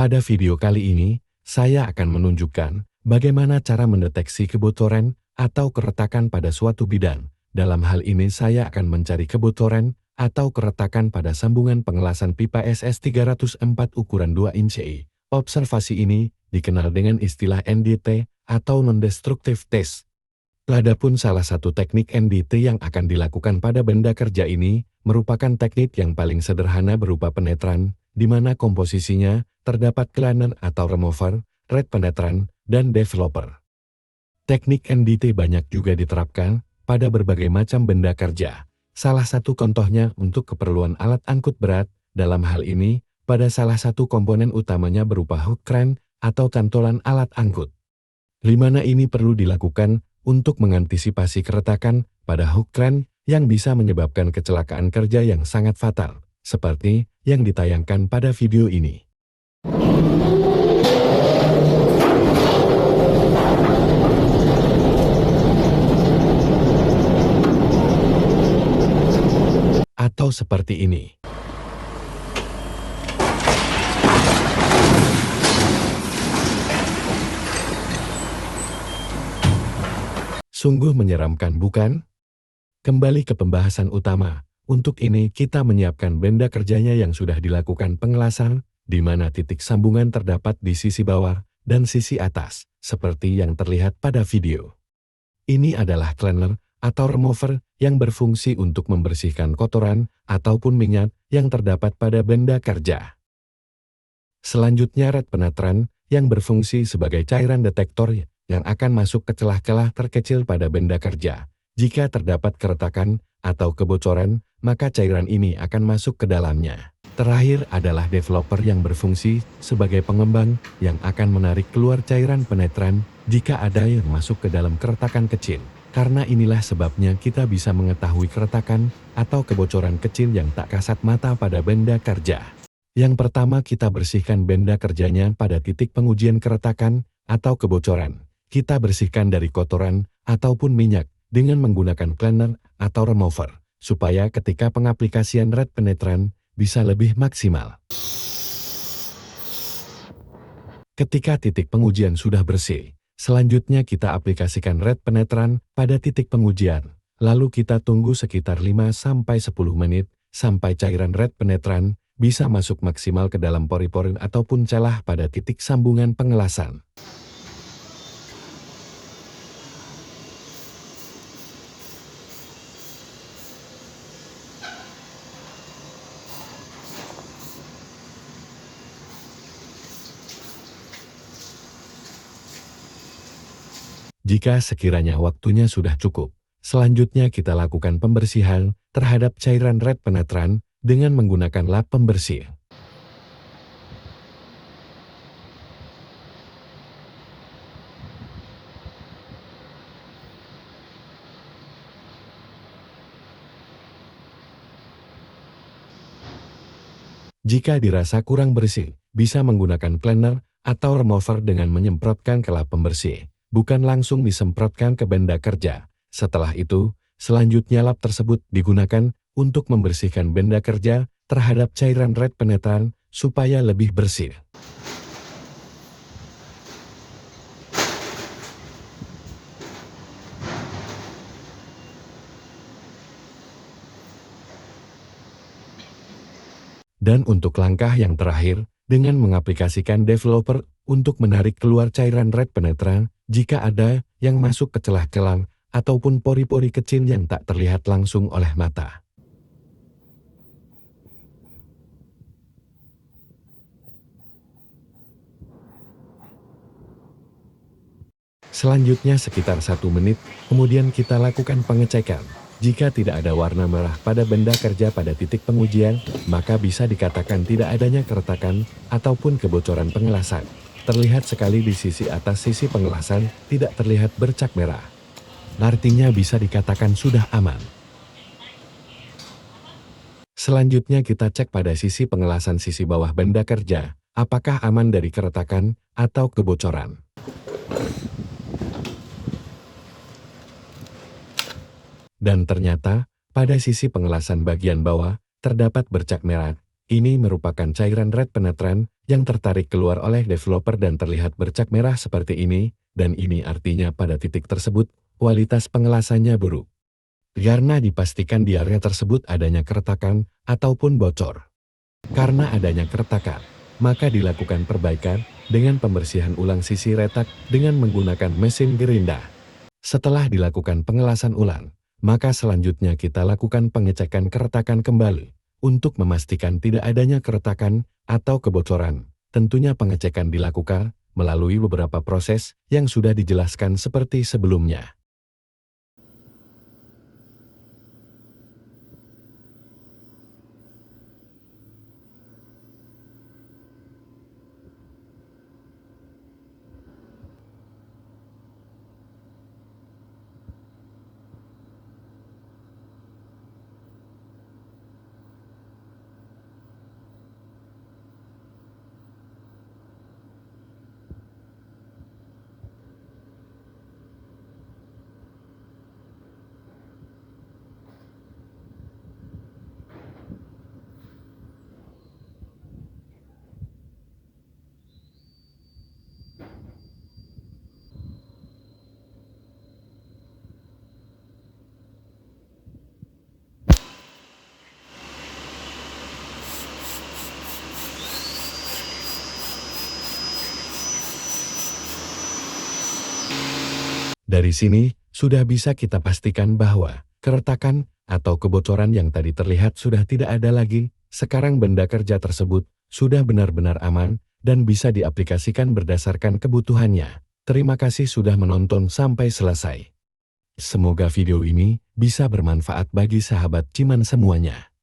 Pada video kali ini, saya akan menunjukkan bagaimana cara mendeteksi kebocoran atau keretakan pada suatu bidang. Dalam hal ini saya akan mencari kebocoran atau keretakan pada sambungan pengelasan pipa SS304 ukuran 2 inci. Observasi ini dikenal dengan istilah NDT atau Non-Destructive Test. Adapun salah satu teknik NDT yang akan dilakukan pada benda kerja ini merupakan teknik yang paling sederhana berupa penetran, di mana komposisinya terdapat cleaner atau remover, red penetran, dan developer. Teknik NDT banyak juga diterapkan pada berbagai macam benda kerja. Salah satu contohnya untuk keperluan alat angkut berat, dalam hal ini, pada salah satu komponen utamanya berupa hook crane atau cantolan alat angkut. Di mana ini perlu dilakukan untuk mengantisipasi keretakan pada hook crane yang bisa menyebabkan kecelakaan kerja yang sangat fatal, seperti yang ditayangkan pada video ini. Atau seperti ini. Sungguh menyeramkan, bukan? Kembali ke pembahasan utama. Untuk ini kita menyiapkan benda kerjanya yang sudah dilakukan pengelasan, di mana titik sambungan terdapat di sisi bawah dan sisi atas, seperti yang terlihat pada video. Ini adalah cleaner atau remover yang berfungsi untuk membersihkan kotoran ataupun minyak yang terdapat pada benda kerja. Selanjutnya red penetran yang berfungsi sebagai cairan detektor yang akan masuk ke celah-celah terkecil pada benda kerja. Jika terdapat keretakan atau kebocoran, maka cairan ini akan masuk ke dalamnya. Terakhir adalah developer yang berfungsi sebagai pengembang yang akan menarik keluar cairan penetran jika ada yang masuk ke dalam keretakan kecil. Karena inilah sebabnya kita bisa mengetahui keretakan atau kebocoran kecil yang tak kasat mata pada benda kerja. Yang pertama kita bersihkan benda kerjanya pada titik pengujian keretakan atau kebocoran. Kita bersihkan dari kotoran ataupun minyak dengan menggunakan cleaner atau remover, supaya ketika pengaplikasian red penetran bisa lebih maksimal. Ketika titik pengujian sudah bersih, selanjutnya kita aplikasikan red penetran pada titik pengujian. Lalu kita tunggu sekitar 5-10 menit sampai cairan red penetran bisa masuk maksimal ke dalam pori-pori ataupun celah pada titik sambungan pengelasan. Jika sekiranya waktunya sudah cukup, selanjutnya kita lakukan pembersihan terhadap cairan red penetran dengan menggunakan lap pembersih. Jika dirasa kurang bersih, bisa menggunakan cleaner atau remover dengan menyemprotkan ke lap pembersih. Bukan langsung disemprotkan ke benda kerja. Setelah itu, selanjutnya lap tersebut digunakan untuk membersihkan benda kerja terhadap cairan red penetran supaya lebih bersih. Dan untuk langkah yang terakhir, dengan mengaplikasikan developer untuk menarik keluar cairan red penetran jika ada yang masuk ke celah-celah ataupun pori-pori kecil yang tak terlihat langsung oleh mata. Selanjutnya sekitar 1 menit, kemudian kita lakukan pengecekan. Jika tidak ada warna merah pada benda kerja pada titik pengujian, maka bisa dikatakan tidak adanya keretakan ataupun kebocoran pengelasan. Terlihat sekali di sisi atas sisi pengelasan tidak terlihat bercak merah. Artinya bisa dikatakan sudah aman. Selanjutnya kita cek pada sisi pengelasan sisi bawah benda kerja, apakah aman dari keretakan atau kebocoran. Dan ternyata, pada sisi pengelasan bagian bawah, terdapat bercak merah, Ini merupakan cairan red penetrant yang tertarik keluar oleh developer dan terlihat bercak merah seperti ini, dan ini artinya pada titik tersebut, kualitas pengelasannya buruk. Karena dipastikan di area tersebut adanya keretakan ataupun bocor. Karena adanya keretakan, maka dilakukan perbaikan dengan pembersihan ulang sisi retak dengan menggunakan mesin gerinda. Setelah dilakukan pengelasan ulang, maka selanjutnya kita lakukan pengecekan keretakan kembali untuk memastikan tidak adanya keretakan atau kebocoran. Tentunya pengecekan dilakukan melalui beberapa proses yang sudah dijelaskan seperti sebelumnya. Dari sini, sudah bisa kita pastikan bahwa keretakan atau kebocoran yang tadi terlihat sudah tidak ada lagi. Sekarang benda kerja tersebut sudah benar-benar aman dan bisa diaplikasikan berdasarkan kebutuhannya. Terima kasih sudah menonton sampai selesai. Semoga video ini bisa bermanfaat bagi sahabat Ciman semuanya.